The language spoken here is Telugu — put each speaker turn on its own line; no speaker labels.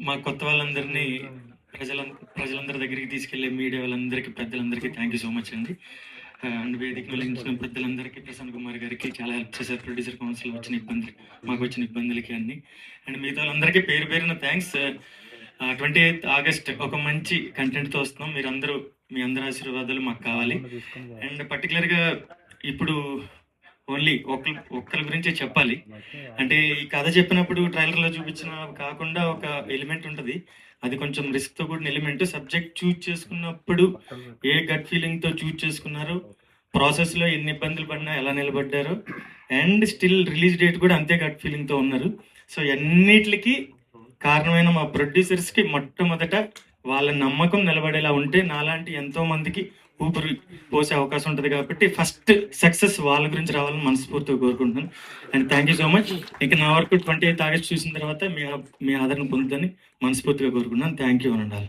మా కొత్త వాళ్ళందరినీ ప్రజల ప్రజలందరి దగ్గరికి తీసుకెళ్లే మీడియా వాళ్ళందరికీ, పెద్దలందరికీ థ్యాంక్ యూ సో మచ్ అండి. అండ్ వేదిక వెలిగించిన పెద్దలందరికీ, ప్రసన్న కుమార్ గారికి చాలా హెల్ప్ చేశారు. ప్రొడ్యూసర్ కౌన్సిల్ మాకు వచ్చిన ఇబ్బందులకి అన్ని. అండ్ మిగతా వాళ్ళందరికీ పేరు పేరున థ్యాంక్స్. 28th ఆగస్ట్ ఒక మంచి కంటెంట్తో వస్తున్నాం. మీరందరూ, మీ అందరి ఆశీర్వాదాలు మాకు కావాలి. అండ్ పర్టికులర్గా ఇప్పుడు ఓన్లీ ఒక్కరి గురించే చెప్పాలి. అంటే ఈ కథ చెప్పినప్పుడు ట్రైలర్లో చూపించిన కాకుండా ఒక ఎలిమెంట్ ఉంటుంది, అది కొంచెం రిస్క్తో కూడిన ఎలిమెంట్. సబ్జెక్ట్ చూజ్ చేసుకున్నప్పుడు ఏ గట్ ఫీలింగ్తో చూజ్ చేసుకున్నారు, ప్రాసెస్లో ఎన్ని ఇబ్బందులు పడినా ఎలా నిలబడ్డారు, అండ్ స్టిల్ రిలీజ్ డేట్ కూడా అంతే గట్ ఫీలింగ్తో ఉన్నారు. సో అన్నిటికీ కారణమైన మా ప్రొడ్యూసర్స్కి మొట్టమొదట వాళ్ళ నమ్మకం నిలబడేలా ఉంటే నాలాంటి ఎంతో మందికి ఊపిరి పోసే అవకాశం ఉంటుంది. కాబట్టి ఫస్ట్ సక్సెస్ వాళ్ళ గురించి రావాలని మనస్ఫూర్తిగా కోరుకుంటున్నాను. And thank you so much. ఇక నా వరకు 28th ఆగస్ట్ చూసిన తర్వాత మీ ఆదరణ పొందుదని మనస్ఫూర్తిగా కోరుకుంటున్నాను. థ్యాంక్ యూ అనండి.